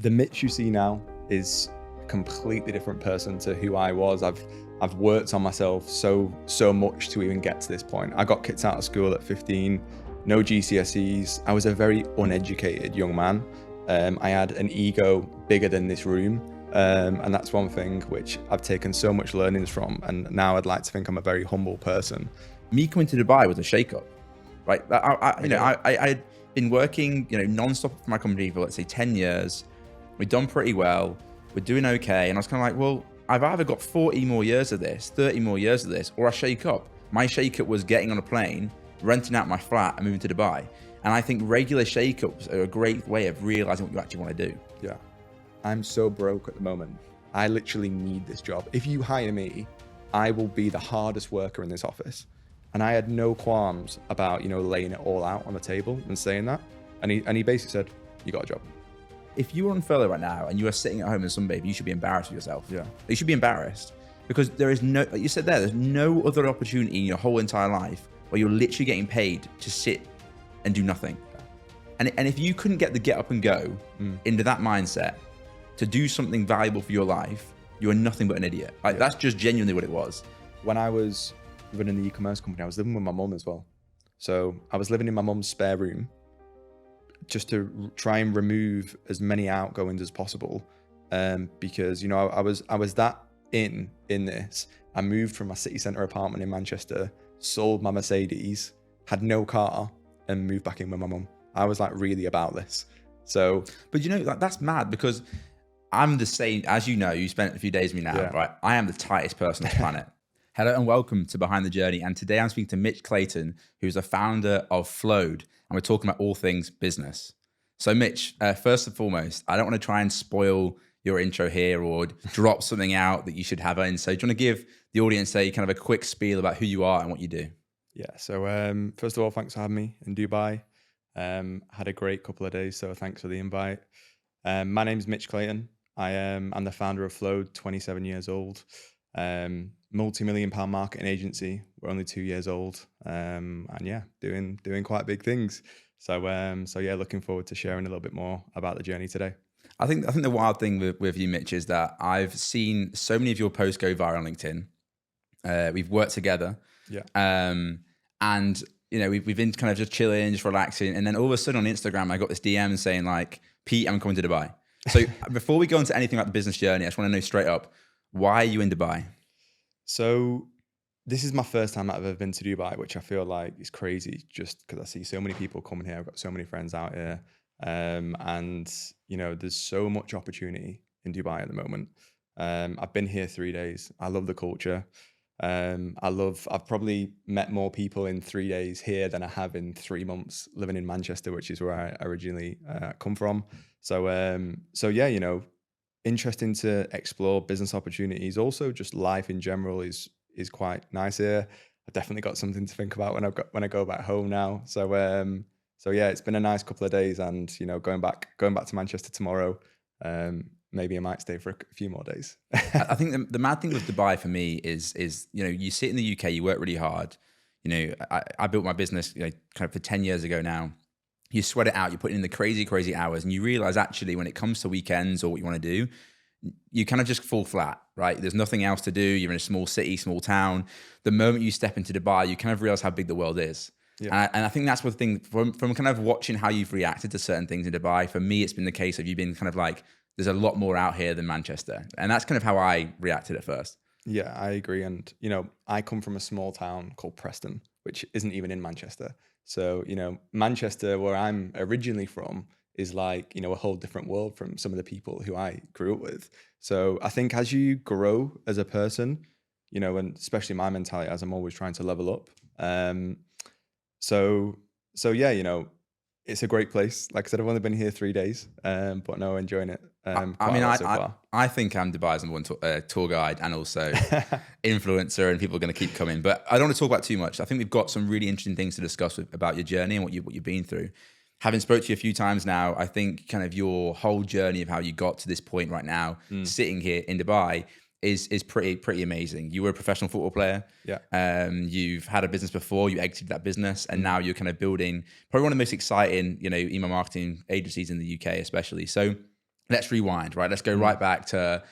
The Mitch you see now is a completely different person to who I was. I've worked on myself so much to even get to this point. I got kicked out of school at 15, no GCSEs. I was a very uneducated young man. I had an ego bigger than this room. And that's one thing which I've taken so much learnings from. And now I'd like to think I'm a very humble person. Me coming to Dubai was a shake-up, right? I had been working, non-stop for my company for, let's say, 10 years. We'd done pretty well. We're doing okay. And I was kind of like, well, I've either got 40 more years of this, 30 more years of this, or I shake up. My shake-up was getting on a plane, renting out my flat and moving to Dubai. And I think regular shake-ups are a great way of realizing what you actually want to do. Yeah. I'm so broke at the moment. I literally need this job. If you hire me, I will be the hardest worker in this office. And I had no qualms about, laying it all out on the table and saying that. And he basically said, you got a job. If you were on furlough right now and you are sitting at home and sunbathe, you should be embarrassed with yourself. Yeah. You should be embarrassed because there is no, like you said there's no other opportunity in your whole entire life where you're literally getting paid to sit and do nothing. And if you couldn't get the get up and go into that mindset to do something valuable for your life, you are nothing but an idiot. That's just genuinely what it was. When I was running the e-commerce company, I was living with my mum as well. So I was living in my mum's spare room just to try and remove as many outgoings as possible. Because, I was that in this. I moved from my city centre apartment in Manchester, sold my Mercedes, had no car, and moved back in with my mum. I was really about this. So, but that's mad because I'm the same, as you spent a few days with me now, right? I am the tightest person on the planet. Hello and welcome to Behind the Journey. And today I'm speaking to Mitch Clayton, who's the founder of Flowed. And we're talking about all things business. So Mitch, first and foremost, I don't want to try and spoil your intro here or drop something out that you should have in. So do you want to give the audience a kind of a quick spiel about who you are and what you do? Yeah. So first of all, thanks for having me in Dubai. Had a great couple of days, so thanks for the invite. My name's Mitch Clayton. I'm the founder of Flowed, 27 years old. Multi-million-pound marketing agency. We're only 2 years old, and doing quite big things. So looking forward to sharing a little bit more about the journey today. I think the wild thing with you, Mitch, is that I've seen so many of your posts go viral on LinkedIn. We've worked together, and we've been kind of just chilling, just relaxing, and then all of a sudden on Instagram, I got this DM saying Pete, I'm coming to Dubai. So before we go into anything about the business journey, I just want to know straight up, why are you in Dubai? So this is my first time I've ever been to Dubai, which I feel like is crazy just because I see so many people coming here. I've got so many friends out here. And there's so much opportunity in Dubai at the moment. I've been here 3 days. I love the culture. I've probably met more people in 3 days here than I have in 3 months living in Manchester, which is where I originally come from. So interesting to explore business opportunities. Also, just life in general is quite nice here. I've definitely got something to think about when I go back home now. So it's been a nice couple of days, and going back to Manchester tomorrow. Maybe I might stay for a few more days. I think the mad thing with Dubai for me is you sit in the UK, you work really hard. I built my business kind of for 10 years ago now. You sweat it out, you put in the crazy hours, and you realize actually when it comes to weekends or what you want to do, you kind of just fall flat, right? There's nothing else to do. You're in a small city, small town. The moment you step into Dubai, you kind of realize how big the world is. Yeah. And I think that's the thing from kind of watching how you've reacted to certain things in Dubai. For me, it's been the case of you've been kind of there's a lot more out here than Manchester. And that's kind of how I reacted at first. Yeah, I agree. And, I come from a small town called Preston, which isn't even in Manchester. So, Manchester, where I'm originally from, is a whole different world from some of the people who I grew up with. So I think as you grow as a person, and especially my mentality, as I'm always trying to level up. It's a great place. Like I said, I've only been here 3 days, but no, enjoying it. I think I'm Dubai's number one tour guide and also influencer, and people are going to keep coming. But I don't want to talk about too much. I think we've got some really interesting things to discuss about your journey and what you've been through. Having spoke to you a few times now, I think kind of your whole journey of how you got to this point right now, sitting here in Dubai, is pretty amazing. You were a professional football player. Yeah. You've had a business before, you exited that business, and now you're kind of building probably one of the most exciting, email marketing agencies in the UK, especially. So let's rewind, right? Let's go right back to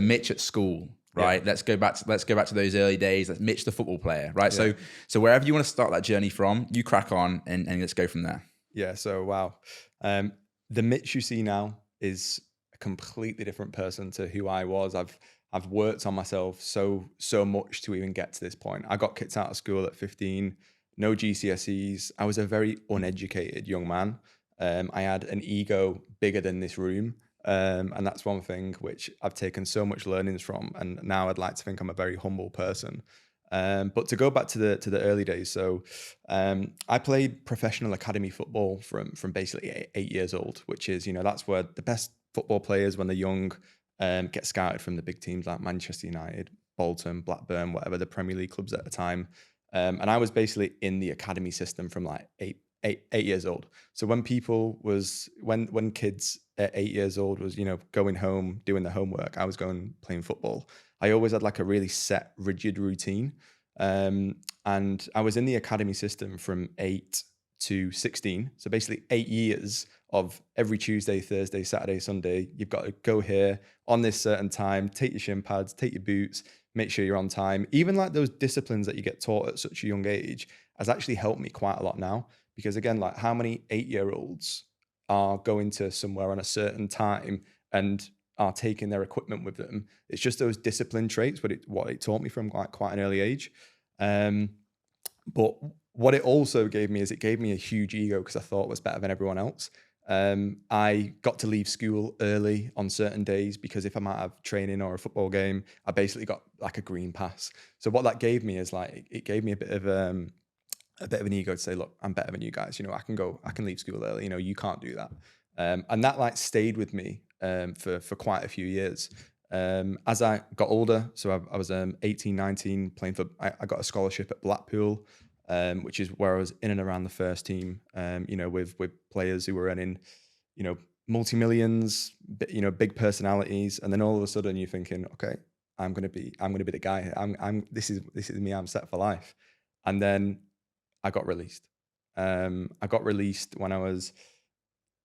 Mitch at school, right? Yeah. Let's go back to those early days. Let's Mitch the football player, right? Yeah. So wherever you want to start that journey from, you crack on and let's go from there. Yeah. So wow. Um, the Mitch you see now is a completely different person to who I was. I've worked on myself so much to even get to this point. I got kicked out of school at 15, no GCSEs. I was a very uneducated young man. I had an ego bigger than this room. And that's one thing which I've taken so much learnings from. And now I'd like to think I'm a very humble person. But to go back to the early days, so I played professional academy football from basically 8 years old, which is, that's where the best football players when they're young get scouted from the big teams like Manchester United, Bolton, Blackburn, whatever the Premier League clubs at the time. And I was basically in the academy system from like 8 years old. So when when kids at 8 years old was, going home, doing the homework, I was going playing football. I always had like a really set, rigid routine. And I was in the academy system from 8 to 16. So basically 8 years of every Tuesday, Thursday, Saturday, Sunday, you've got to go here on this certain time, take your shin pads, take your boots, make sure you're on time. Even like those disciplines that you get taught at such a young age has actually helped me quite a lot now. Because again, like how many 8-year-olds are going to somewhere on a certain time and are taking their equipment with them? It's just those discipline traits, what it taught me from like quite an early age. But what it also gave me is it gave me a huge ego because I thought I was better than everyone else. I got to leave school early on certain days because if I'm out of training or a football game, I basically got like a green pass. So what that gave me is like, it gave me a bit of an ego to say, look, I'm better than you guys. I can leave school early. You can't do that. And that like stayed with me for quite a few years. As I got older, so I was 18, 19 playing I got a scholarship at Blackpool, which is where I was in and around the first team, with players who were earning, multi-millions, big personalities. And then all of a sudden you're thinking, okay, I'm going to be the guy here. This is me. I'm set for life. And then I got released. I got released when I was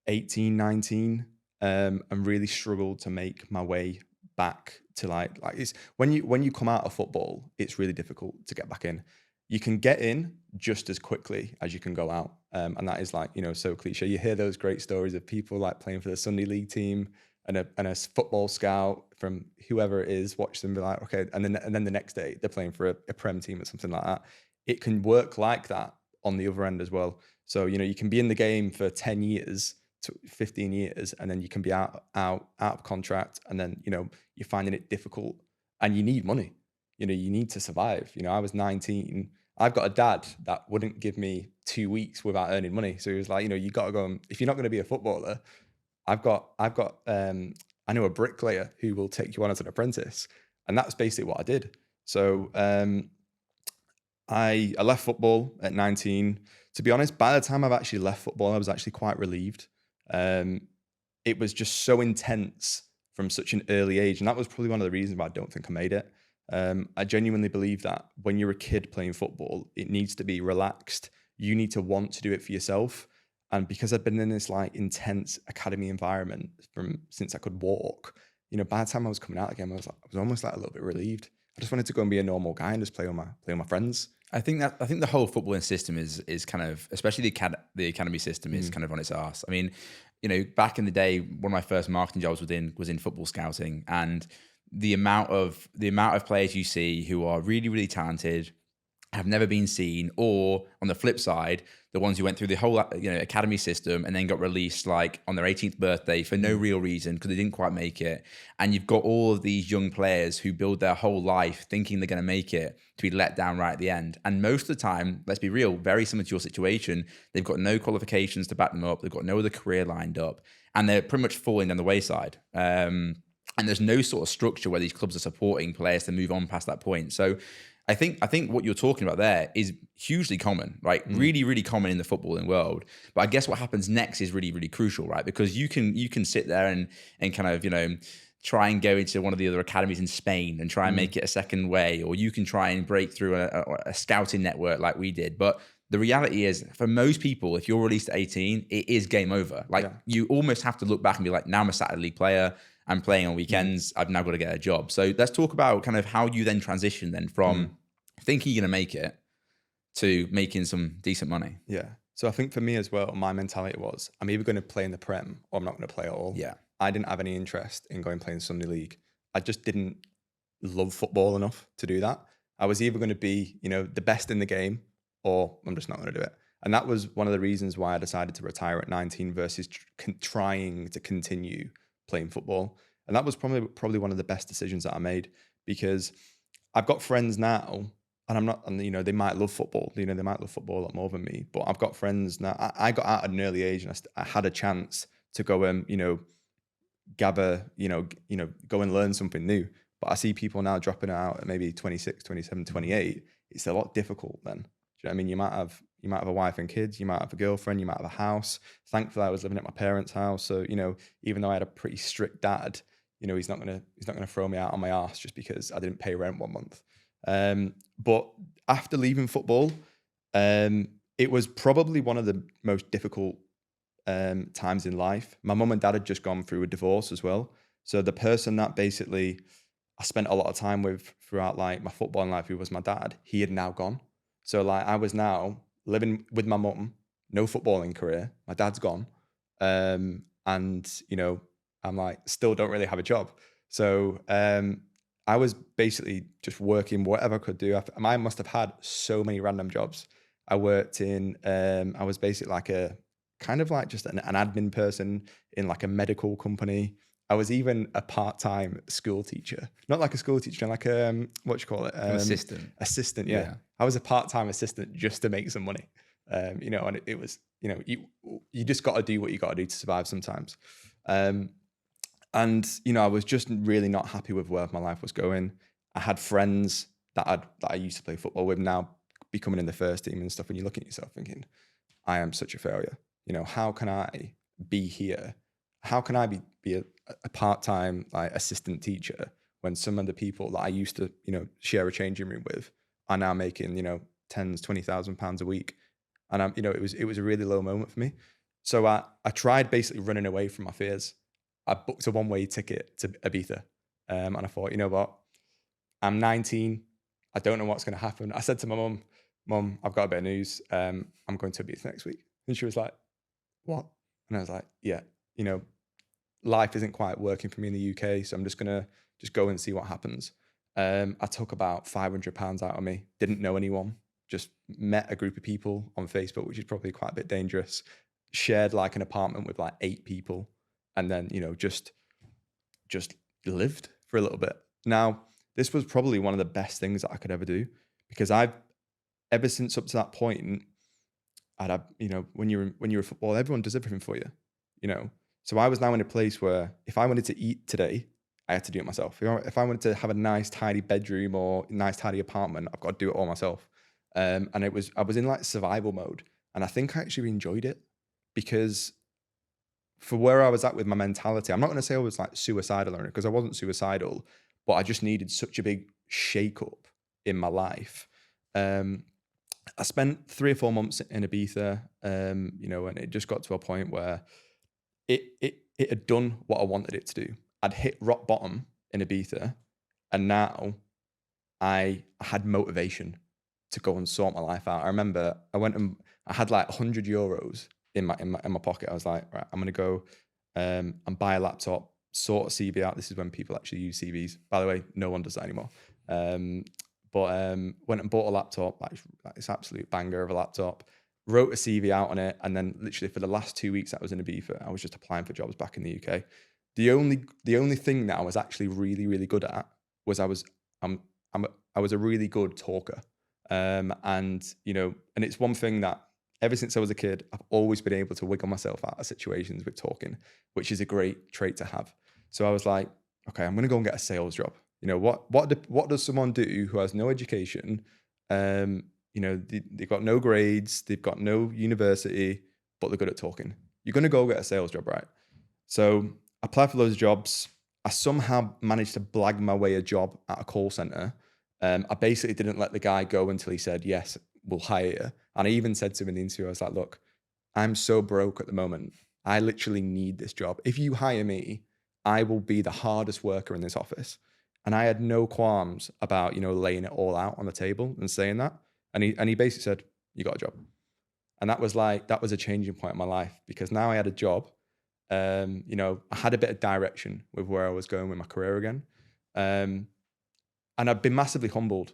18, 19, and really struggled to make my way back to like it's when you come out of football, it's really difficult to get back in. You can get in just as quickly as you can go out. And that is like, so cliche. You hear those great stories of people like playing for the Sunday league team and a football scout from whoever it is, watch them be like, okay. And then the next day they're playing for a Prem team or something like that. It can work like that on the other end as well. So, you can be in the game for 10 years to 15 years, and then you can be out of contract. And then, you're finding it difficult and you need money, you need to survive. I was 19. I've got a dad that wouldn't give me 2 weeks without earning money. So he was like, you got to go. If you're not going to be a footballer, I know a bricklayer who will take you on as an apprentice. And that's basically what I did. So, I left football at 19. To be honest, by the time I've actually left football, I was actually quite relieved. It was just so intense from such an early age. And that was probably one of the reasons why I don't think I made it. I genuinely believe that when you're a kid playing football, it needs to be relaxed. You need to want to do it for yourself. And because I've been in this like intense academy environment since I could walk, by the time I was coming out again, I was almost like a little bit relieved. I just wanted to go and be a normal guy and just play with my friends. I think the whole footballing system is kind of, especially the academy system is kind of on its arse. I mean, back in the day, one of my first marketing jobs was in football scouting, and the amount of players you see who are really, really talented, have never been seen, or on the flip side, the ones who went through the whole academy system and then got released like on their 18th birthday for no real reason because they didn't quite make it. And you've got all of these young players who build their whole life thinking they're going to make it, to be let down right at the end. And most of the time, let's be real, very similar to your situation, they've got no qualifications to back them up, they've got no other career lined up, and they're pretty much falling down the wayside. And there's no sort of structure where these clubs are supporting players to move on past that point. So I think what you're talking about there is hugely common, right? Really, really common in the footballing world. But I guess what happens next is really, really crucial, right? Because you can sit there and kind of, try and go into one of the other academies in Spain and try and make it a second way, or you can try and break through a scouting network like we did. But the reality is for most people, if you're released at 18, it is game over. Like Yeah. you almost have to look back and be like, now I'm a Saturday league player. I'm playing on Mm. weekends. I've now got to get a job. So let's talk about kind of how you then transition then from thinking you're going to make it to making some decent money. Yeah. So I think for me as well, my mentality was I'm either going to play in the Prem or I'm not going to play at all. Yeah. I didn't have any interest in going playing Sunday League. I just didn't love football enough to do that. I was either going to be, the best in the game or I'm just not going to do it. And that was one of the reasons why I decided to retire at 19 versus trying to continue playing football. And that was probably one of the best decisions that I made, because I've got friends now, and I'm not, and they might love football. They might love football a lot more than me. But I've got friends now. I got out at an early age, and I had a chance to go and gather, go and learn something new. But I see people now dropping out at maybe 26, 27, 28. It's a lot difficult then. Do you know what I mean? You might have a wife and kids, you might have a girlfriend, you might have a house. Thankfully, I was living at my parents' house. So, even though I had a pretty strict dad, he's not gonna throw me out on my ass just because I didn't pay rent one month. But after leaving football, it was probably one of the most difficult times in life. My mum and dad had just gone through a divorce as well. So the person that basically I spent a lot of time with throughout like my footballing life, who was my dad, he had now gone. So like I was now living with my mum, no footballing career. My dad's gone. And I'm like, still don't really have a job. So I was basically just working whatever I could do. I must have had so many random jobs. I worked in, I was basically like a kind of like just an admin person in like a medical company. I was even a part-time school teacher, not like a school teacher, like what do you call it? An assistant. Assistant, yeah. Yeah. I was a part-time assistant just to make some money. And it was, you just got to do what you got to do to survive sometimes. And I was just really not happy with where my life was going. I had friends that I used to play football with now becoming in the first team and stuff. And you look at yourself thinking, I am such a failure. How can I be here? How can I be a part-time like assistant teacher when some of the people that I used to, share a changing room with are now making, tens, £20,000 a week. And it was a really low moment for me. So I tried basically running away from my fears. I booked a one-way ticket to Ibiza. And I thought, you know what? I'm 19. I don't know what's going to happen. I said to my mum, I've got a bit of news. I'm going to Ibiza next week. And she was like, what? And I was like, yeah, life isn't quite working for me in the UK. So I'm just going to go and see what happens. I took about £500 out of me. Didn't know anyone. Just met a group of people on Facebook, which is probably quite a bit dangerous. Shared like an apartment with like 8 people. And then, just lived for a little bit. Now, this was probably one of the best things that I could ever do, because ever since up to that point, I'd have, when you're a footballer, everyone does everything for you, So I was now in a place where if I wanted to eat today, I had to do it myself. If I wanted to have a nice tidy bedroom or a nice tidy apartment, I've got to do it all myself. And I was in like survival mode, and I think I actually enjoyed it, because for where I was at with my mentality, I'm not going to say I was like suicidal or anything, because I wasn't suicidal, but I just needed such a big shake up in my life. I spent 3 or 4 months in Ibiza, and it just got to a point where it had done what I wanted it to do. I'd hit rock bottom in Ibiza, and now I had motivation to go and sort my life out. I remember I went and I had like €100 in my pocket. I was like, right, I'm gonna go and buy a laptop, sort a CV out. This is when people actually use CVs. By the way, no one does that anymore. But went and bought a laptop, like this absolute banger of a laptop. Wrote a CV out on it, and then literally for the last 2 weeks that I was in Ibiza, I was just applying for jobs back in the UK. The only thing that I was actually really, really good at was I was a really good talker. And it's one thing that ever since I was a kid, I've always been able to wiggle myself out of situations with talking, which is a great trait to have. So I was like, okay, I'm going to go and get a sales job. What does someone do who has no education? They've got no grades, they've got no university, but they're good at talking. You're going to go get a sales job, right? So I applied for those jobs. I somehow managed to blag my way a job at a call center. I basically didn't let the guy go until he said, yes, we'll hire you. And I even said to him in the interview, I was like, look, I'm so broke at the moment. I literally need this job. If you hire me, I will be the hardest worker in this office. And I had no qualms about, laying it all out on the table and saying that. And he basically said, you got a job. And that was a changing point in my life, because now I had a job. I had a bit of direction with where I was going with my career again. And I've been massively humbled,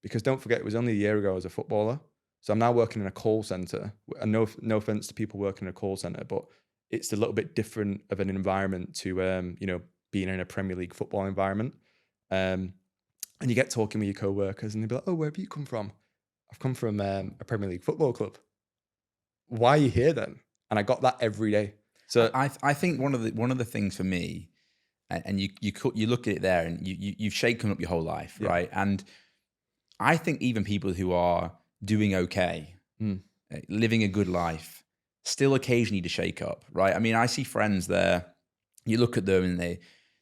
because don't forget, it was only a year ago I was a footballer. So I'm now working in a call center. And no offense to people working in a call center, but it's a little bit different of an environment to, being in a Premier League football environment. And you get talking with your co-workers and they'll be like, oh, where have you come from? I've come from a Premier League football club. Why are you here then? And I got that every day. So I think one of the things for me, and you look at it there, and you've shaken up your whole life, right? And I think even people who are doing okay, living a good life, still occasionally need to shake up, right? I mean, I see friends there. You look at them and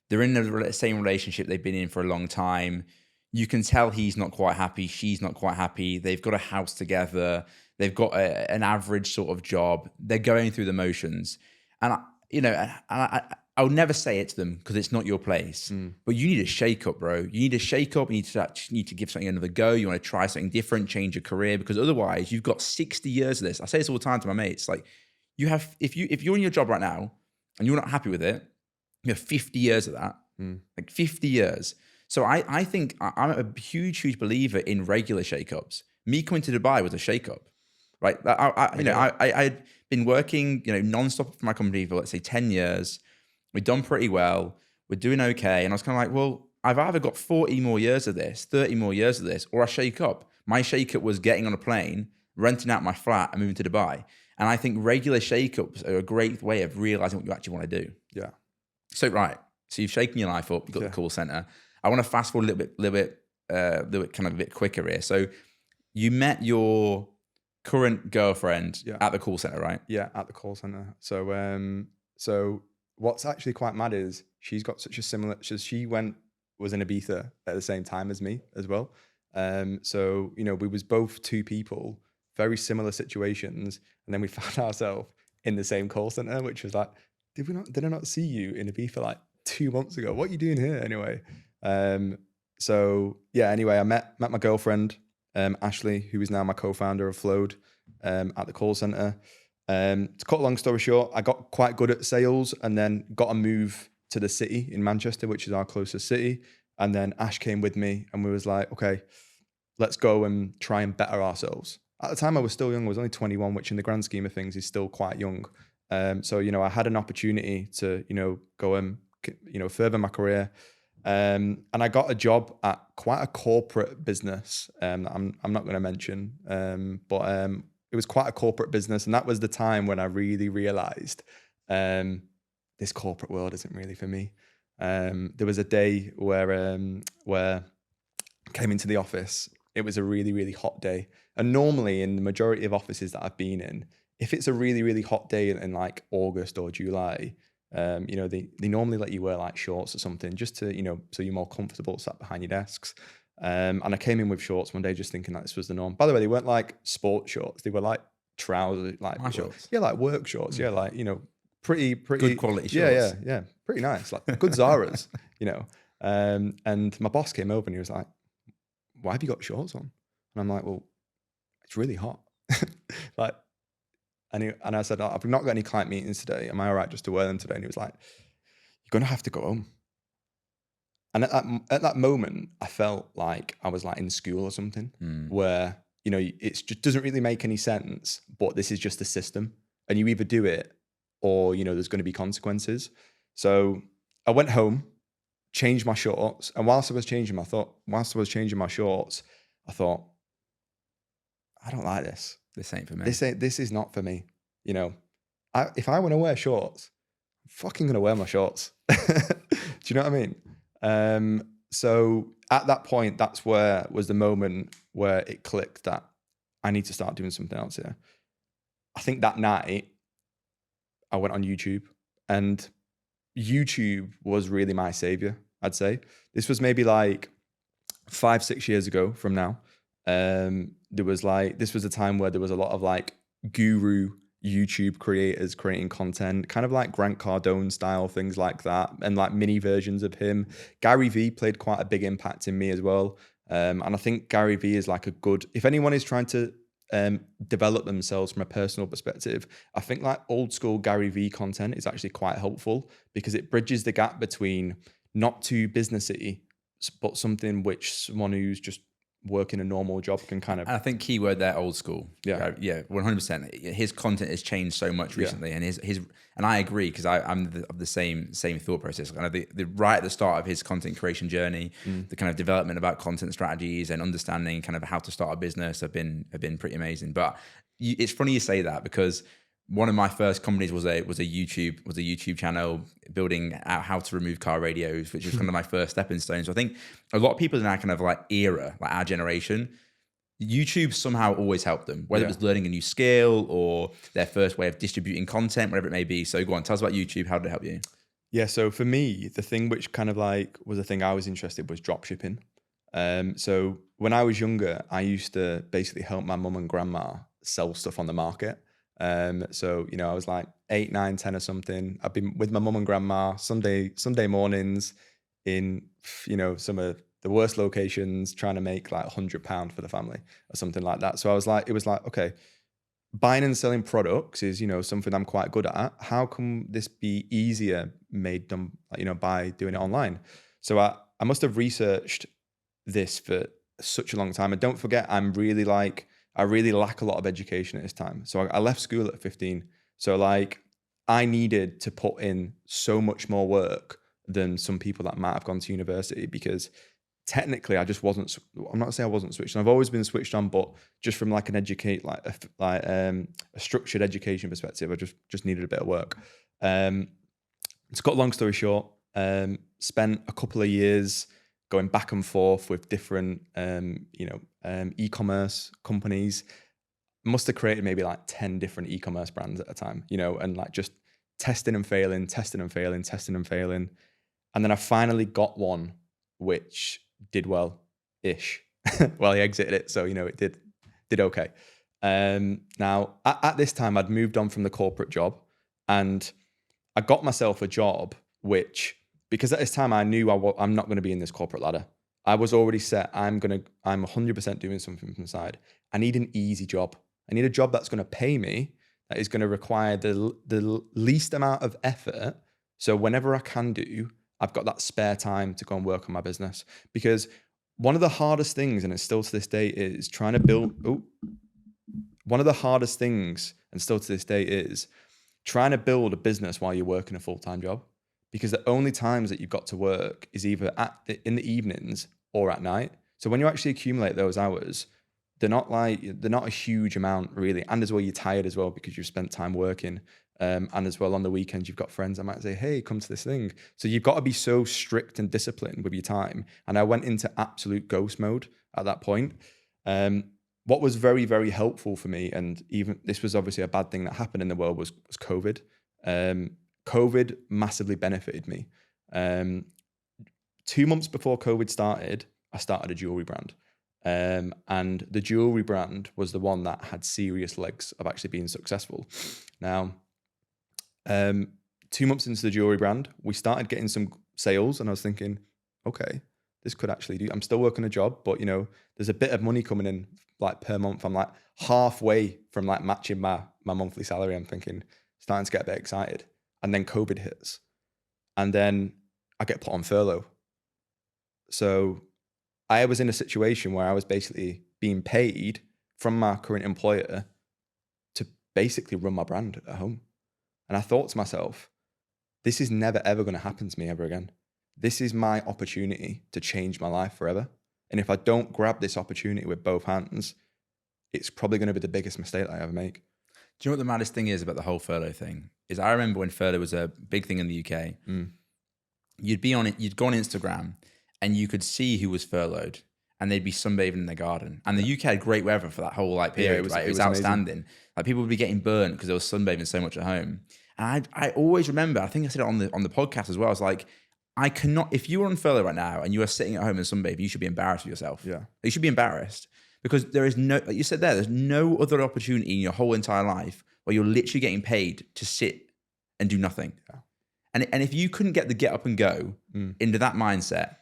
they're in the same relationship they've been in for a long time. You can tell he's not quite happy, she's not quite happy. They've got a house together. They've got an average sort of job. They're going through the motions. And I would never say it to them, because it's not your place. But you need to shake up, bro. You need to shake up. You need to give something another go. You want to try something different, change your career, because otherwise you've got 60 years of this. I say this all the time to my mates. Like, if you're in your job right now and you're not happy with it, you have 50 years of that, like 50 years. So I think I'm a huge believer in regular shakeups. Me coming to Dubai was a shakeup, right? I had been working, nonstop for my company for, let's say, 10 years. We'd done pretty well. We're doing okay. And I was kind of like, well, I've either got 40 more years of this, 30 more years of this, or I shake up. My shake up was getting on a plane, renting out my flat and moving to Dubai. And I think regular shakeups are a great way of realizing what you actually want to do. Yeah. So, right. So you've shaken your life up. You've got the call center. I want to fast forward a little bit kind of a bit quicker here. So you met your current girlfriend at the call center, right? Yeah, at the call center. So what's actually quite mad is she's got such a similar. She was in Ibiza at the same time as me as well. So we was both two people, very similar situations, and then we found ourselves in the same call center, which was like, did I not see you in Ibiza like 2 months ago? What are you doing here anyway? So yeah, anyway, I met my girlfriend, Ashley, who is now my co-founder of Flowed, at the call center. To cut a long story short, I got quite good at sales and then got a move to the city in Manchester, which is our closest city. And then Ash came with me and we was like, okay, let's go and try and better ourselves. At the time I was still young, I was only 21, which in the grand scheme of things is still quite young. So, I had an opportunity to, go and, further my career. And I got a job at quite a corporate business. I'm not going to mention, but it was quite a corporate business. And that was the time when I really realized this corporate world isn't really for me. There was a day where I came into the office. It was a really, really hot day. And normally in the majority of offices that I've been in, if it's a really, really hot day in like August or July, they normally let you wear like shorts or something just to, so you're more comfortable sat behind your desks. And I came in with shorts one day just thinking that this was the norm. By the way, they weren't like sports shorts. They were like trousers, like My shorts. Yeah, like work shorts. Yeah, like, pretty good quality shorts. Yeah. Pretty nice. Like good Zara's, and my boss came over and he was like, why have you got shorts on? And I'm like, well, it's really hot. And I said, I've not got any client meetings today. Am I all right just to wear them today? And he was like, you're going to have to go home. And at that moment, I felt like I was like in school or something where, it just doesn't really make any sense, but this is just the system. And you either do it or, there's going to be consequences. So I went home, changed my shorts. And whilst I was changing my shorts, I thought, I don't like this. This ain't for me. This is not for me. If I want to wear shorts, I'm fucking going to wear my shorts. Do you know what I mean? So at that point, that's where was the moment where it clicked that I need to start doing something else here. I think that night I went on YouTube, and YouTube was really my savior, I'd say. This was maybe like 5-6 years ago from now. This was a time where there was a lot of like guru YouTube creators creating content, kind of like Grant Cardone style things like that, and like mini versions of him. Gary Vee played quite a big impact in me as well. And I think Gary Vee is like a good, if anyone is trying to develop themselves from a personal perspective, I think like old school Gary Vee content is actually quite helpful because it bridges the gap between not too businessy, but something which someone who's just working a normal job can kind of, I think keyword there, old school. Yeah. Yeah, 100%. His content has changed so much recently, and his and I agree because I'm of the same thought process. Kind of the right at the start of his content creation journey, the kind of development about content strategies and understanding kind of how to start a business have been pretty amazing. But it's funny you say that because one of my first companies was a YouTube channel building out how to remove car radios, which was kind of my first stepping stone. So I think a lot of people in our kind of like era, like our generation, YouTube somehow always helped them, whether it was learning a new skill or their first way of distributing content, whatever it may be. So go on, tell us about YouTube. How did it help you? Yeah, so for me, the thing which kind of like was a thing I was interested was drop shipping. So when I was younger, I used to basically help my mum and grandma sell stuff on the market. So, you know, I was like 8, 9, 10 or something. I've been with my mum and grandma Sunday mornings in, you know, some of the worst locations trying to make like £100 for the family or something like that. So it was like, okay, buying and selling products is, you know, something I'm quite good at. How can this be easier done, you know, by doing it online? So I must have researched this for such a long time. And don't forget, I really lack a lot of education at this time. So I left school at 15. So like I needed to put in so much more work than some people that might have gone to university because technically I just wasn't, I'm not saying I wasn't switched on. I've always been switched on, but just from like a structured education perspective, I just needed a bit of work. To cut a long story short, spent a couple of years going back and forth with different, e-commerce companies. Must have created maybe like 10 different e-commerce brands at a time, you know, and like just testing and failing. And then I finally got one which did well-ish. Well, he exited it, so, you know, it did okay. Now, at this time, I'd moved on from the corporate job and I got myself a job which, because at this time I knew I'm not going to be in this corporate ladder. I was already set. I'm 100% doing something from the side. I need an easy job. I need a job that's going to pay me, that is going to require the least amount of effort. So whenever I can do, I've got that spare time to go and work on my business. Because one of the hardest things, and it's still to this day, is trying to build. One of the hardest things, and still to this day, is trying to build a business while you're working a full-time job. Because the only times that you've got to work is either in the evenings or at night. So when you actually accumulate those hours, they're not a huge amount really. And as well, you're tired as well because you've spent time working. And as well on the weekends, you've got friends that might say, hey, come to this thing. So you've got to be so strict and disciplined with your time. And I went into absolute ghost mode at that point. What was very, very helpful for me, and even this was obviously a bad thing that happened in the world, was COVID. COVID massively benefited me. 2 months before COVID started, I started a jewellery brand. And the jewellery brand was the one that had serious legs of actually being successful. Now, 2 months into the jewellery brand, we started getting some sales and I was thinking, okay, this could actually do. I'm still working a job, but you know, there's a bit of money coming in like per month. I'm like halfway from like matching my monthly salary. I'm thinking, starting to get a bit excited. And then COVID hits. And then I get put on furlough. So I was in a situation where I was basically being paid from my current employer to basically run my brand at home. And I thought to myself, this is never, ever going to happen to me ever again. This is my opportunity to change my life forever. And if I don't grab this opportunity with both hands, it's probably going to be the biggest mistake I ever make. Do you know what the maddest thing is about the whole furlough thing? Is I remember when furlough was a big thing in the UK, you'd go on Instagram and you could see who was furloughed and they'd be sunbathing in their garden. And the UK had great weather for that whole like period, right? It was outstanding. Amazing. Like people would be getting burnt because they were sunbathing so much at home. And I always remember, I think I said it on the podcast as well. I was like, I cannot, if you were on furlough right now and you are sitting at home in sunbathing, you should be embarrassed with yourself. Yeah. You should be embarrassed because there is no, like you said there, there's no other opportunity in your whole entire life where you're literally getting paid to sit and do nothing. Yeah. And if you couldn't get the get up and go into that mindset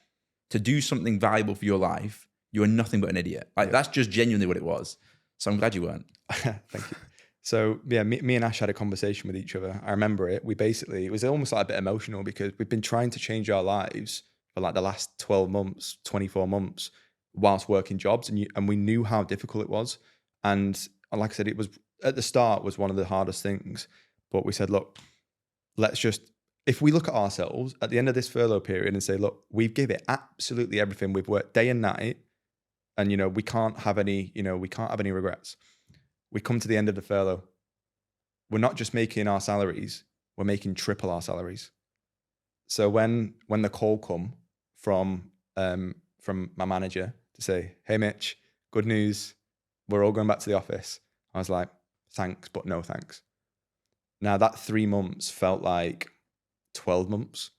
to do something valuable for your life, you are nothing but an idiot. Like that's just genuinely what it was. So I'm glad you weren't. Thank you. So yeah, me and Ash had a conversation with each other. I remember it. It was almost like a bit emotional because we've been trying to change our lives for like the last 12 months, 24 months whilst working jobs. And we knew how difficult it was. And like I said, it was at the start was one of the hardest things, but we said, look, if we look at ourselves at the end of this furlough period and say, look, we've given it absolutely everything. We've worked day and night and, we can't have any regrets. We come to the end of the furlough. We're not just making our salaries, we're making triple our salaries. So when the call come from my manager to say, hey, Mitch, good news. We're all going back to the office. I was like, thanks, but no thanks. Now that 3 months felt like 12 months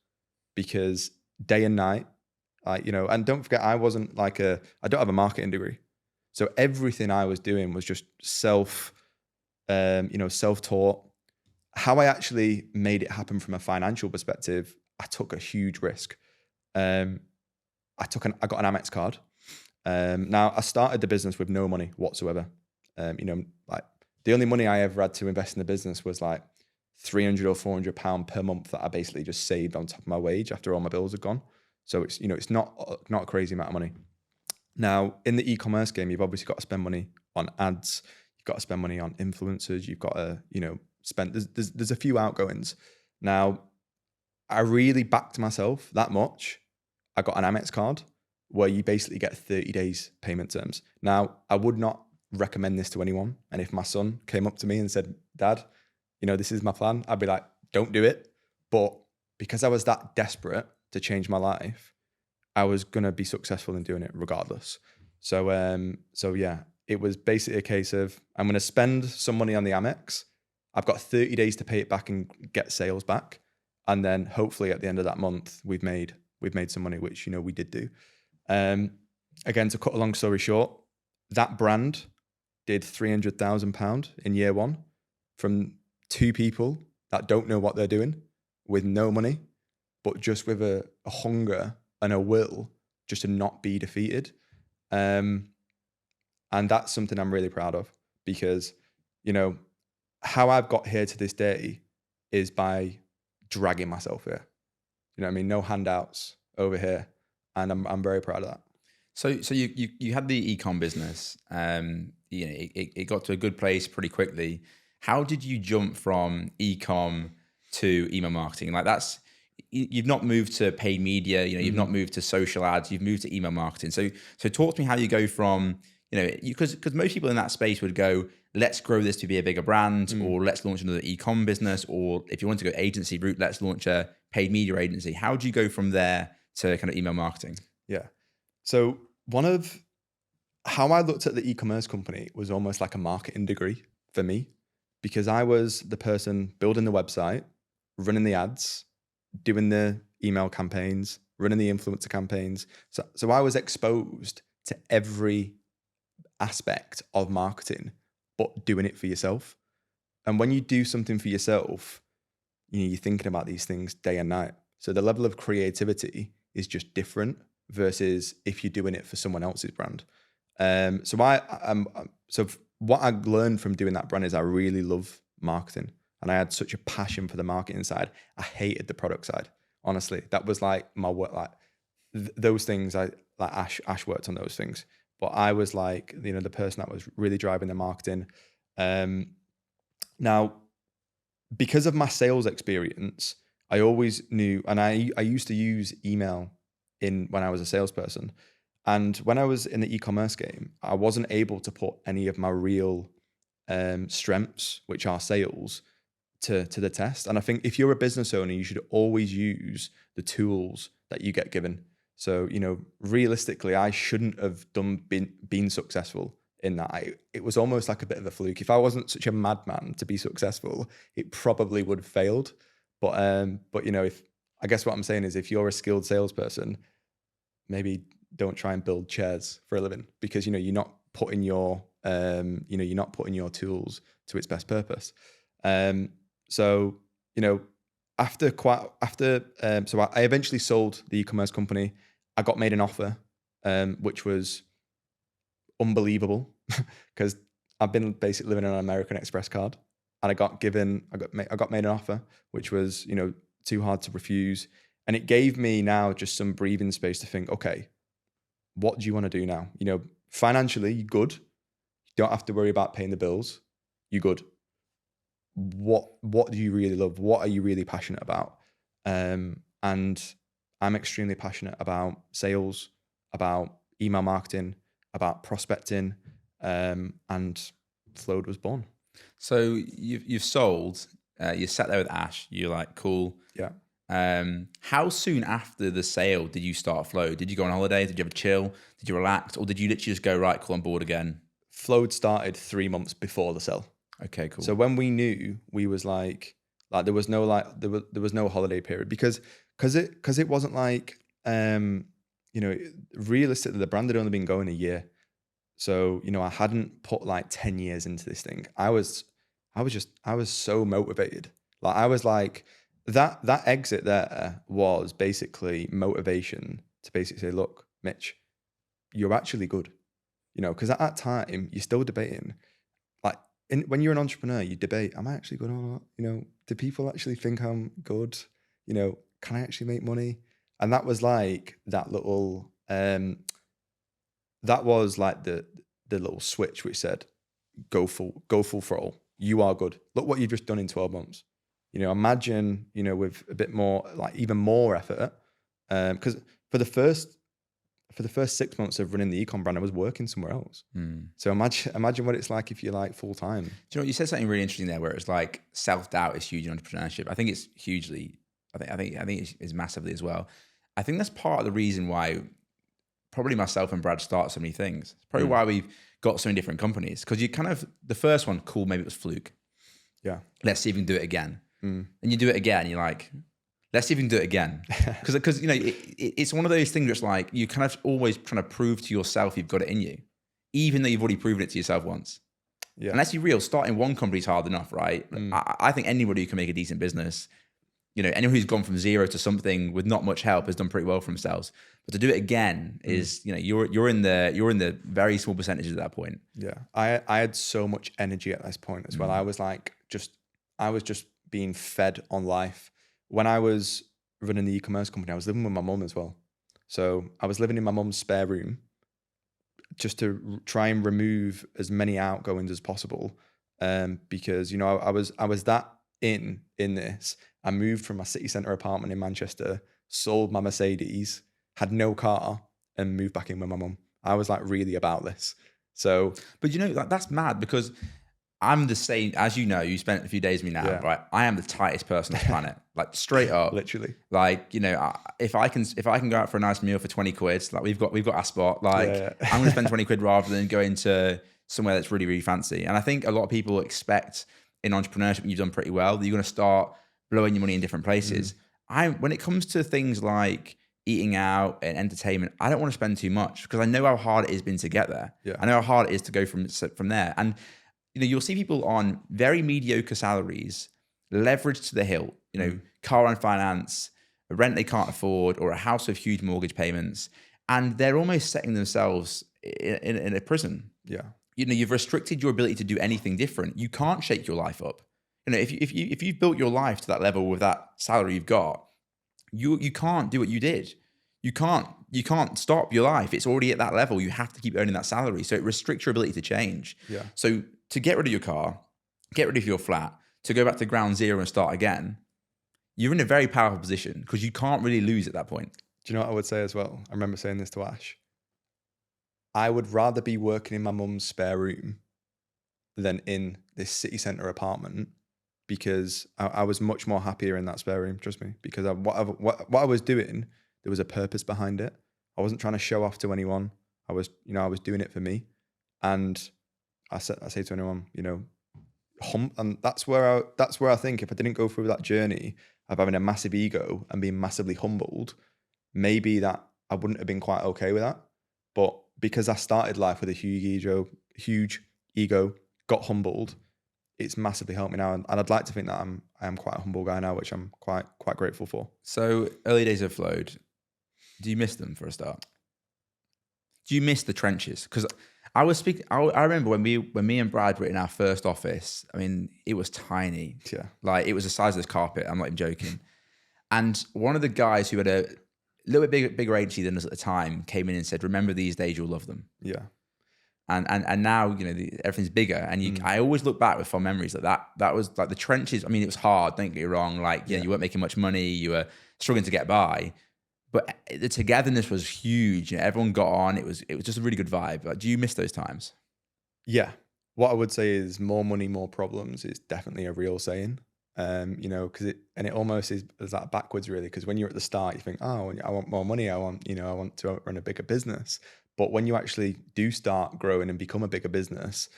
because day and night, and don't forget, I don't have a marketing degree. So everything I was doing was just self-taught. How I actually made it happen from a financial perspective, I took a huge risk. I got an Amex card. Now I started the business with no money whatsoever. Like the only money I ever had to invest in the business was like £300 or £400 per month that I basically just saved on top of my wage after all my bills had gone. So it's not a crazy amount of money. Now in the e-commerce game, you've obviously got to spend money on ads. You've got to spend money on influencers. You've got to, spend, there's a few outgoings. Now I really backed myself that much. I got an Amex card where you basically get 30 days payment terms. Now I would not recommend this to anyone. And if my son came up to me and said, Dad, this is my plan, I'd be like, don't do it. But because I was that desperate to change my life, I was going to be successful in doing it regardless. So yeah, it was basically a case of I'm going to spend some money on the Amex. I've got 30 days to pay it back and get sales back. And then hopefully at the end of that month, we've made some money, which, we did do. Again, to cut a long story short, that brand did £300,000 in year one from 2 people that don't know what they're doing with no money, but just with a hunger and a will just to not be defeated. And that's something I'm really proud of because, how I've got here to this day is by dragging myself here. You know what I mean? No handouts over here. And I'm very proud of that. So you had the e-com business. It got to a good place pretty quickly. How did you jump from e-com to email marketing? Like you've not moved to paid media, you've not moved to social ads, you've moved to email marketing. So talk to me how you go from, because most people in that space would go, let's grow this to be a bigger brand, or let's launch another e-com business, or if you want to go agency route, let's launch a paid media agency. How do you go from there to kind of email marketing? Yeah. So one of how I looked at the e-commerce company was almost like a marketing degree for me, because I was the person building the website, running the ads, doing the email campaigns, running the influencer campaigns. So I was exposed to every aspect of marketing, but doing it for yourself. And when you do something for yourself, you're thinking about these things day and night. So the level of creativity is just different versus if you're doing it for someone else's brand. So what I learned from doing that brand is I really love marketing, and I had such a passion for the marketing side. I hated the product side. Honestly, that was like my work. Like those things, Ash worked on those things, but I was like, the person that was really driving the marketing. Now, because of my sales experience, I always knew, and I used to use email when I was a salesperson. And when I was in the e-commerce game, I wasn't able to put any of my real strengths, which are sales, to the test. And I think if you're a business owner, you should always use the tools that you get given. So, realistically, I shouldn't have been successful in that. It was almost like a bit of a fluke. If I wasn't such a madman to be successful, it probably would have failed. But I guess what I'm saying is, if you're a skilled salesperson, maybe don't try and build chairs for a living, because you're not putting your, you're not putting your tools to its best purpose. So, so I eventually sold the e-commerce company. I got made an offer, which was unbelievable because I've been basically living on an American Express card, and I got made an offer, which was, too hard to refuse. And it gave me now just some breathing space to think, okay, what do you want to do now? Financially, you're good. You don't have to worry about paying the bills. You're good. What do you really love? What are you really passionate about? And I'm extremely passionate about sales, about email marketing, about prospecting, and Flowed was born. So you've sold. You sat there with Ash. You're like, cool. Yeah. How soon after the sale did you start Flow? Did you go on holiday? Did you have a chill? Did you relax? Or did you literally just go, right, cool, on board again? Flowed started 3 months before the sale. Okay, cool. So when we knew, we was like there was no there was no holiday period because it wasn't like realistically the brand had only been going a year. So, I hadn't put like 10 years into this thing. I was so motivated. Like I was like that exit there was basically motivation to basically say, look, Mitch, you're actually good. Because at that time you're still debating. Like when you're an entrepreneur, you debate, am I actually good or not? Do people actually think I'm good? Can I actually make money? And that was like that little that was like the little switch which said, go full throttle. You are good. Look what you've just done in 12 months. Imagine, with a bit more, like even more effort. Because for the first 6 months of running the e-com brand, I was working somewhere else. So imagine what it's like if you're like full time. Do you know, you said something really interesting there, where it's like self-doubt is huge in entrepreneurship. I think it's hugely. I think it's massively as well. I think that's part of the reason why probably myself and Brad start so many things. It's probably why we've got so many different companies, because you kind of, the first one, cool, maybe it was fluke. Yeah. Let's see if we can do it again. And you do it again, you're like, let's see if we can do it again. Because it's one of those things that's like, you kind of always trying to prove to yourself you've got it in you, even though you've already proven it to yourself once. Yeah. And let's be real, starting one company is hard enough, right? I think anybody who can make a decent business, anyone who's gone from zero to something with not much help has done pretty well for themselves. But to do it again is, you're in the very small percentages at that point. Yeah. I had so much energy at this point as well. I was just being fed on life. When I was running the e-commerce company, I was living with my mum as well. So I was living in my mum's spare room just to try and remove as many outgoings as possible. Because, I was that in this. I moved from my city centre apartment in Manchester, sold my Mercedes, had no car, and moved back in with my mum. I was like really about this. So, but that's mad, because I'm the same, as you spent a few days with me now, right? I am the tightest person on the planet, like straight up. Literally. Like, if I can go out for a nice meal for 20 quid, like we've got our spot, like I'm going to spend 20 quid rather than going to somewhere that's really, really fancy. And I think a lot of people expect in entrepreneurship, when you've done pretty well, that you're going to start blowing your money in different places. When it comes to things like eating out and entertainment, I don't want to spend too much, because I know how hard it has been to get there. Yeah. I know how hard it is to go from there. And you'll see people on very mediocre salaries, leveraged to the hilt, car on finance, a rent they can't afford, or a house with huge mortgage payments. And they're almost setting themselves in a prison. Yeah. You've restricted your ability to do anything different. You can't shake your life up. If you've built your life to that level with that salary you've got, you can't do what you did. You can't stop your life. It's already at that level. You have to keep earning that salary. So it restricts your ability to change. Yeah. So to get rid of your car, get rid of your flat, to go back to ground zero and start again, you're in a very powerful position, because you can't really lose at that point. Do you know what I would say as well? I remember saying this to Ash. I would rather be working in my mum's spare room than in this city centre apartment, because I was much more happier in that spare room, trust me, because what I was doing, there was a purpose behind it. I wasn't trying to show off to anyone. I was doing it for me. And I say to anyone, and that's where I think if I didn't go through that journey of having a massive ego and being massively humbled, maybe that I wouldn't have been quite okay with that. But because I started life with a huge ego, got humbled. It's massively helped me now, and I'd like to think that I am quite a humble guy now, which I'm quite grateful for. So early days of Flowed, do you miss them for a start? Do you miss the trenches? Because I was speaking. I remember when me and Brad were in our first office. I mean, it was tiny. Yeah, Like it was the size of this carpet. I'm not even joking. And one of the guys who had a little bit bigger agency than us at the time came in and said, "Remember these days, you'll love them." yeah, And now everything's bigger. And I always look back with fond memories like that. That was like the trenches. I mean, it was hard. Don't get me wrong. Like you weren't making much money. You were struggling to get by. But the togetherness was huge. Everyone got on. It was just a really good vibe. Like, do you miss those times? yeah. What I would say is more money, more problems is definitely a real saying. Because it almost is that backwards really. Because when you're at the start, you think, oh, I want more money. I want to run a bigger business. But when you actually do start growing and become a bigger business,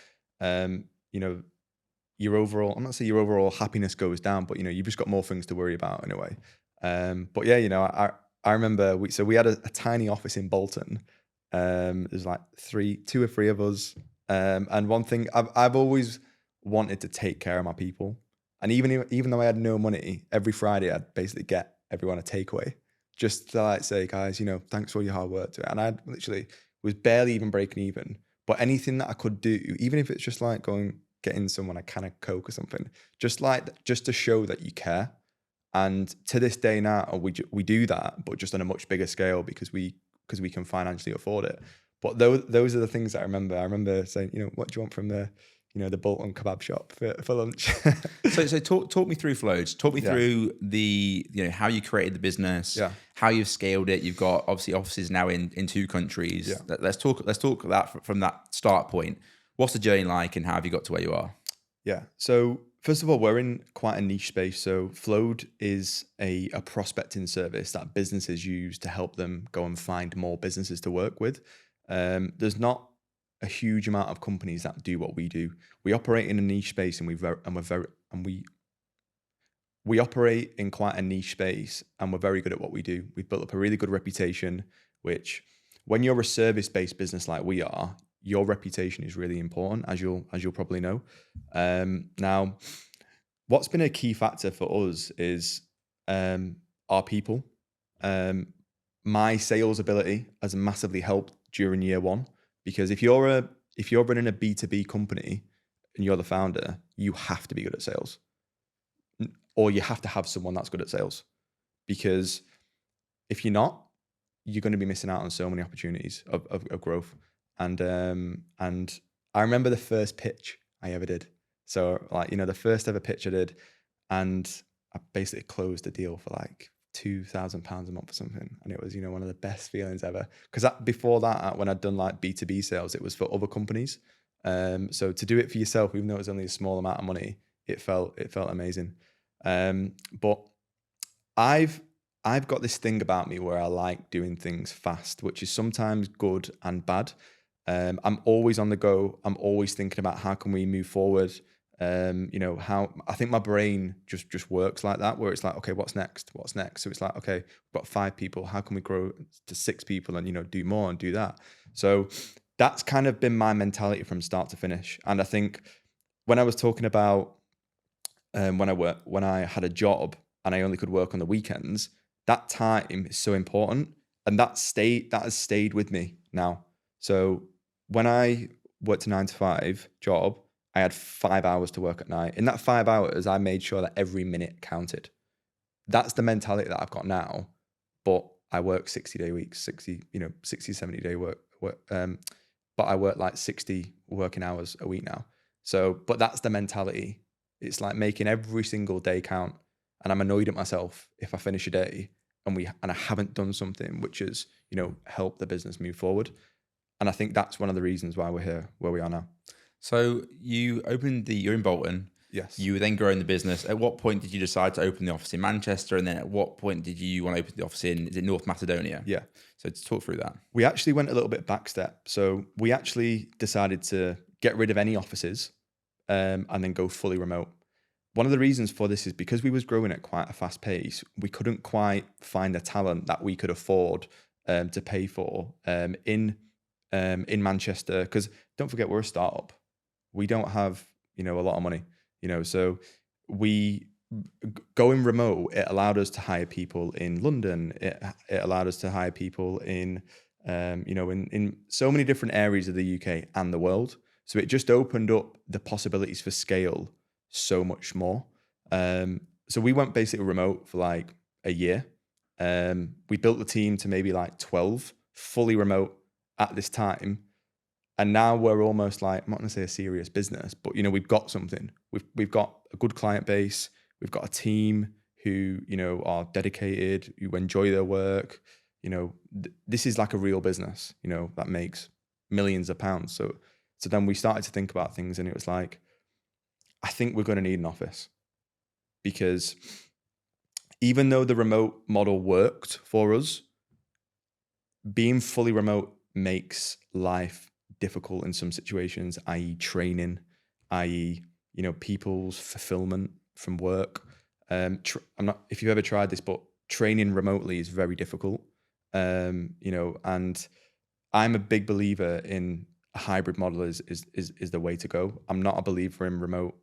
your overall, I'm not saying your overall happiness goes down, but you've just got more things to worry about in a way. But yeah, I remember we had a tiny office in Bolton. There's like two or three of us. And one thing I've always wanted to take care of my people. And even though I had no money, every Friday I'd basically get everyone a takeaway just to like say, guys, thanks for all your hard work. And I literally was barely even breaking even. But anything that I could do, even if it's just like getting someone a can of Coke or something, just to show that you care. And to this day now, we do that, but just on a much bigger scale because we can financially afford it. But those are the things that I remember. I remember saying, what do you want from the Bolton kebab shop for lunch? So talk me through Flows. Talk me through the how you created the business, how you've scaled it. You've got obviously offices now in 2 countries. Yeah. Let's talk that from that start point. What's the journey like, and how have you got to where you are? Yeah. So first of all, we're in quite a niche space. So Flowed is a prospecting service that businesses use to help them go and find more businesses to work with. There's not a huge amount of companies that do what we do. We operate in a niche space, and we operate in quite a niche space, and we're very good at what we do. We've built up a really good reputation, which when you're a service-based business like we are, your reputation is really important, as you'll probably know. Now, what's been a key factor for us is our people. My sales ability has massively helped during year one, because if you're running a B2B company and you're the founder, you have to be good at sales, or you have to have someone that's good at sales, because if you're not, you're going to be missing out on so many opportunities of growth. And I remember the first pitch I ever did. So the first ever pitch I did, and I basically closed a deal for like £2,000 a month or something. And it was, one of the best feelings ever. Because before that, when I'd done like B2B sales, it was for other companies. So to do it for yourself, even though it was only a small amount of money, it felt amazing. But I've got this thing about me where I like doing things fast, which is sometimes good and bad. I'm always on the go. I'm always thinking about how can we move forward. How I think my brain just works like that, where it's like, okay, what's next? So it's like, okay, we've got 5 people. How can we grow to 6 people and, do more and do that? So that's kind of been my mentality from start to finish. And I think when I was talking about when I had a job and I only could work on the weekends, that time is so important, and that has stayed with me now. So when I worked a 9 to 5 job, I had 5 hours to work at night. In that 5 hours, I made sure that every minute counted. That's the mentality that I've got now. But I work 60-day weeks, 60, 70-day work. But I work like 60 working hours a week now. So, but that's the mentality. It's like making every single day count. And I'm annoyed at myself if I finish a day and I haven't done something which has, helped the business move forward. And I think that's one of the reasons why we're here, where we are now. So you're in Bolton. Yes. You were then growing the business. At what point did you decide to open the office in Manchester? And then at what point did you want to open the office is it North Macedonia? Yeah. So to talk through that. We actually went a little bit backstep. So we actually decided to get rid of any offices and then go fully remote. One of the reasons for this is because we was growing at quite a fast pace. We couldn't quite find the talent that we could afford to pay for in in Manchester, because don't forget we're a startup. We don't have, a lot of money, so we going remote, it allowed us to hire people in London. It allowed us to hire people in, in so many different areas of the UK and the world. So it just opened up the possibilities for scale so much more. So we went basically remote for like a year. We built the team to maybe like 12 fully remote at this time. And now we're almost like, I'm not going to say a serious business, but we've got something. We've got a good client base. We've got a team who, are dedicated, who enjoy their work. This is like a real business, that makes millions of pounds. So then we started to think about things, and it was like, I think we're going to need an office, because even though the remote model worked for us, being fully remote makes life difficult in some situations, i.e. training, i.e. people's fulfillment from work. I'm not, if you've ever tried this, but training remotely is very difficult. And I'm a big believer in a hybrid model is the way to go. I'm not a believer in remote,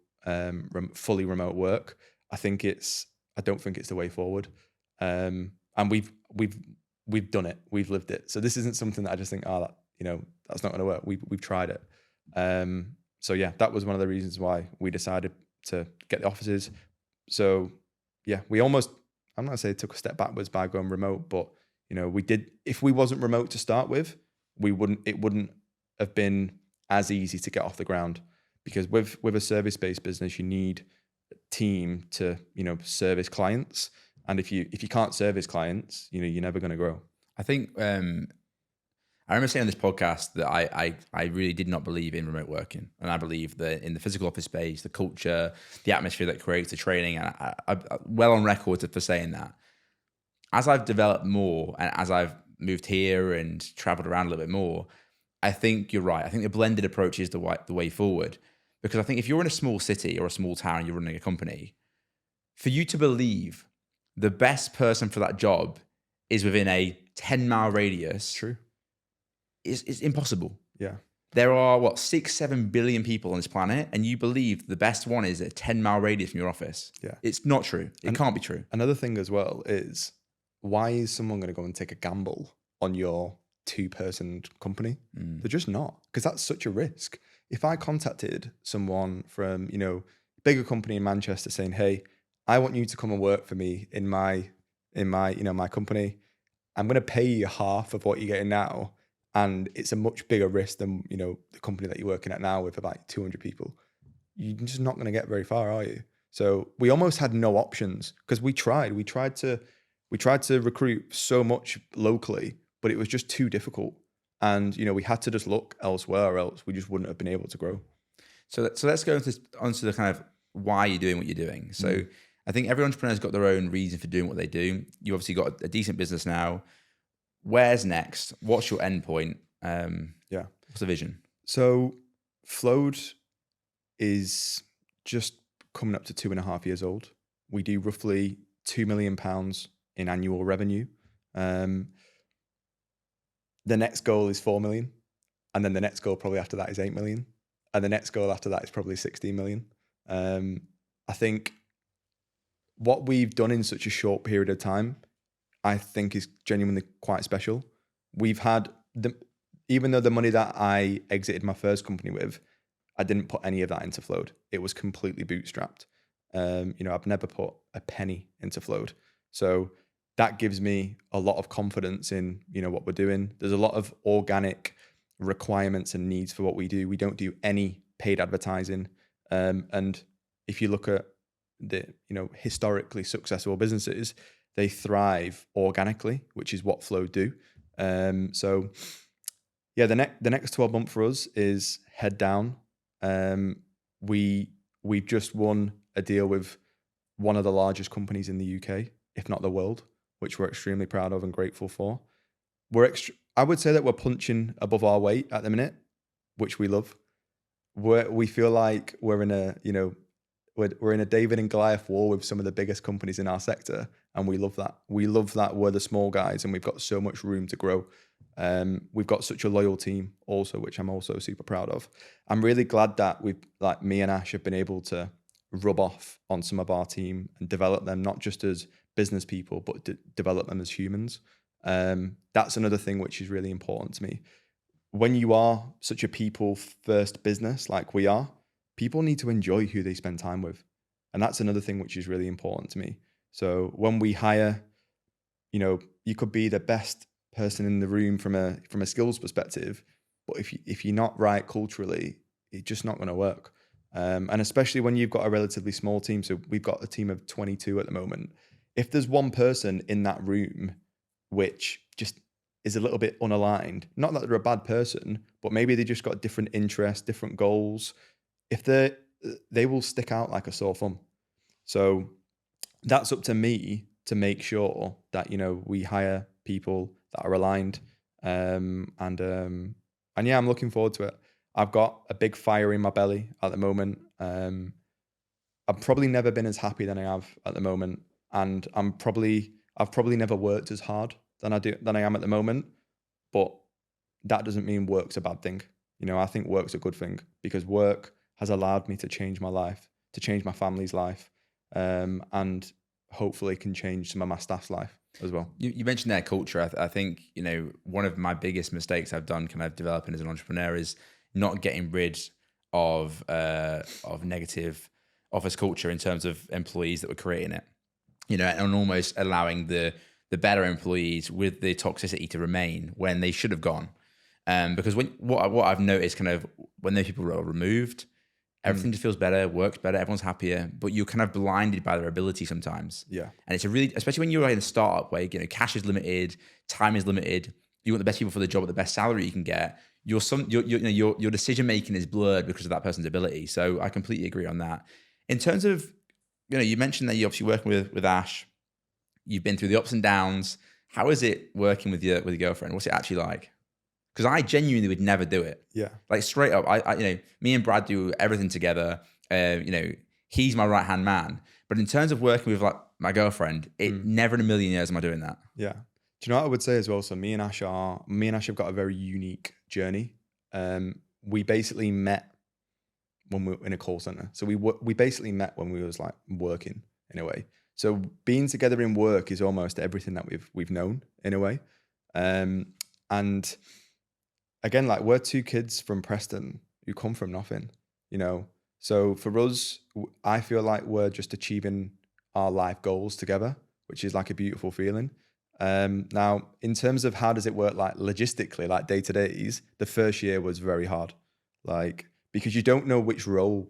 fully remote work. I don't think it's the way forward. And we've done it. We've lived it. So this isn't something that I just think, that's not going to work. We've tried it. So yeah, that was one of the reasons why we decided to get the offices. So yeah, I'm not going to say took a step backwards by going remote, but we did. If we wasn't remote to start with, it wouldn't have been as easy to get off the ground, because with a service-based business, you need a team to, service clients. And if you can't service clients, you're never going to grow. I think, I remember saying on this podcast that I really did not believe in remote working. And I believe that in the physical office space, the culture, the atmosphere that creates the training, and I'm well on record for saying that. As I've developed more and as I've moved here and traveled around a little bit more, I think you're right. I think the blended approach is the way forward. Because I think if you're in a small city or a small town and you're running a company, for you to believe the best person for that job is within a 10-mile radius, True. It's impossible. Yeah. There are 6-7 billion people on this planet, and you believe the best one is a 10-mile radius from your office. Yeah. It's not true. It can't be true. Another thing as well is, why is someone going to go and take a gamble on your 2-person company? They're just not, because that's such a risk. If I contacted someone from, bigger company in Manchester saying, hey, I want you to come and work for me in my my company, I'm going to pay you half of what you're getting now. And it's a much bigger risk than, the company that you're working at now with about 200 people. You're just not going to get very far, are you? So we almost had no options, because we tried to recruit so much locally, but it was just too difficult. And, we had to just look elsewhere, or else we just wouldn't have been able to grow. So let's go onto the kind of why you're doing what you're doing. So I think every entrepreneur's got their own reason for doing what they do. You obviously got a decent business now. Where's next? What's your end point? What's the vision? So Flowed is just coming up to 2.5 years old. We do roughly £2 million in annual revenue. The next goal is 4 million. And then the next goal probably after that is 8 million. And the next goal after that is probably 16 million. I think what we've done in such a short period of time, I think is genuinely quite special. We've had, even though the money that I exited my first company with, I didn't put any of that into Flowed. It was completely bootstrapped. I've never put a penny into Flowed. So that gives me a lot of confidence in, what we're doing. There's a lot of organic requirements and needs for what we do. We don't do any paid advertising. And if you look at the, historically successful businesses, they thrive organically, which is what Flow do. So yeah, the next 12 months for us is head down. We've just won a deal with one of the largest companies in the UK, if not the world, which we're extremely proud of and grateful for. I would say that we're punching above our weight at the minute, which we love. We feel like we're in a, we're in a David and Goliath war with some of the biggest companies in our sector, and we love that. We love that we're the small guys and we've got so much room to grow. We've got such a loyal team also, which I'm also super proud of. I'm really glad that me and Ash have been able to rub off on some of our team and develop them, not just as business people, but develop them as humans. That's another thing which is really important to me. When you are such a people first business like we are, people need to enjoy who they spend time with. And that's another thing which is really important to me. So when we hire, you could be the best person in the room from a skills perspective, but if you're not right culturally, it's just not going to work. And especially when you've got a relatively small team, so we've got a team of 22 at the moment. If there's one person in that room which just is a little bit unaligned, not that they're a bad person, but maybe they just got different interests, different goals. If they will stick out like a sore thumb. So that's up to me to make sure that we hire people that are aligned. And yeah, I'm looking forward to it. I've got a big fire in my belly at the moment. I've probably never been as happy than I have at the moment, and I've probably never worked as hard than I am at the moment. But that doesn't mean work's a bad thing. I think work's a good thing because work has allowed me to change my life, to change my family's life, and hopefully can change some of my staff's life as well. You mentioned their culture. I think, one of my biggest mistakes I've done kind of developing as an entrepreneur is not getting rid of negative office culture in terms of employees that were creating it, and almost allowing the better employees with the toxicity to remain when they should have gone. Because what I've noticed kind of when those people are removed, everything just feels better, works better, everyone's happier, but you're kind of blinded by their ability sometimes. Yeah. And it's especially when you're in a startup where, cash is limited, time is limited, you want the best people for the job at the best salary you can get. Your decision making is blurred because of that person's ability. So I completely agree on that. In terms of, you mentioned that you're obviously working with Ash. You've been through the ups and downs. How is it working with your girlfriend? What's it actually like? Because I genuinely would never do it. Yeah. Like straight up, me and Brad do everything together. He's my right hand man. But in terms of working with like my girlfriend, never in a million years am I doing that. Yeah. Do you know what I would say as well? So me and Ash have got a very unique journey. We basically met when we were in a call center. So we basically met when we was like working in a way. So being together in work is almost everything that we've known in a way. And again, like we're two kids from Preston who come from nothing, So for us, I feel like we're just achieving our life goals together, which is like a beautiful feeling. Now, in terms of how does it work, like logistically, like day to days, the first year was very hard, like because you don't know which role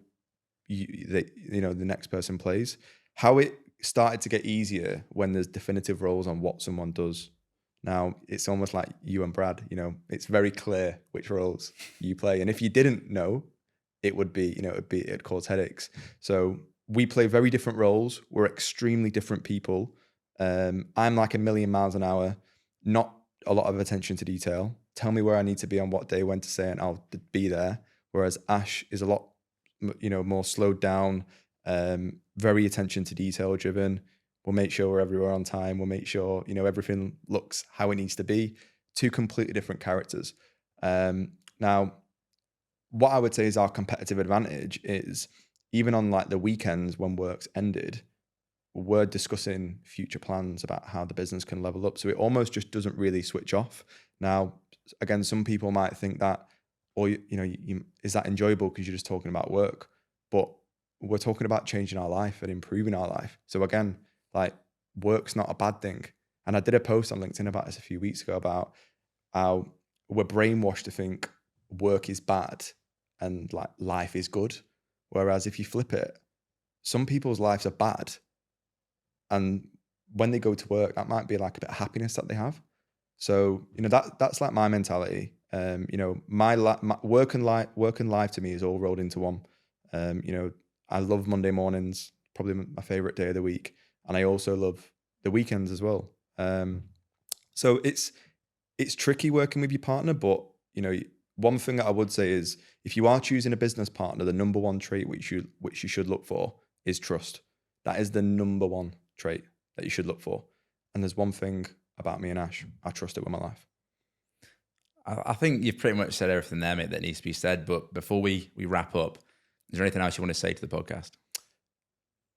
the next person plays. How it started to get easier when there's definitive roles on what someone does. Now it's almost like you and Brad, it's very clear which roles you play. And if you didn't know, it would be, it'd cause headaches. So we play very different roles. We're extremely different people. I'm like a million miles an hour, not a lot of attention to detail. Tell me where I need to be on what day, when to say, and I'll be there. Whereas Ash is a lot, more slowed down, very attention to detail driven. We'll make sure we're everywhere on time. We'll make sure, everything looks how it needs to be. Two completely different characters. Now, what I would say is our competitive advantage is even on like the weekends when work's ended, we're discussing future plans about how the business can level up. So it almost just doesn't really switch off. Now, again, some people might think that, or, is that enjoyable because you're just talking about work? But we're talking about changing our life and improving our life. So again, like work's not a bad thing. And I did a post on LinkedIn about this a few weeks ago about how we're brainwashed to think work is bad and like life is good. Whereas if you flip it, some people's lives are bad. And when they go to work, that might be like a bit of happiness that they have. So, that's like my mentality. My work and life to me is all rolled into one. I love Monday mornings, probably my favorite day of the week. And I also love the weekends as well. So it's tricky working with your partner, but one thing that I would say is if you are choosing a business partner, the number one trait which you should look for is trust. That is the number one trait that you should look for. And there's one thing about me and Ash, I trust it with my life. I think you've pretty much said everything there, mate, that needs to be said. But before we wrap up, is there anything else you want to say to the podcast?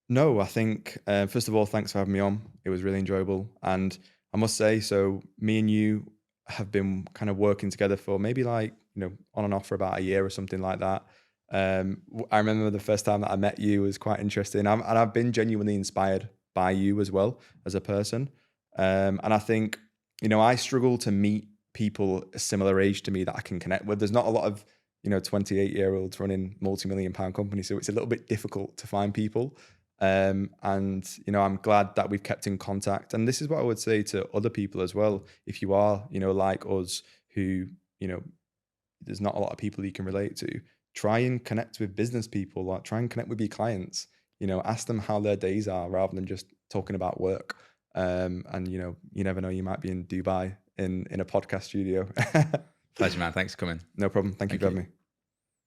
No, I think first of all, thanks for having me on. It was really enjoyable, and I must say, so me and you have been kind of working together for maybe like on and off for about a year or something like that. I remember the first time that I met you was quite interesting, and I've been genuinely inspired by you as well as a person. And I think I struggle to meet people a similar age to me that I can connect with. There's not a lot of 28-year-olds running multi-million-pound companies, so it's a little bit difficult to find people. And I'm glad that we've kept in contact. And this is what I would say to other people as well. If you are, like us, who, there's not a lot of people you can relate to, try and connect with business people, like try and connect with your clients, ask them how their days are rather than just talking about work. And you never know, you might be in Dubai in a podcast studio. Pleasure, man. Thanks for coming. No problem. Thank you Thank for you. having me.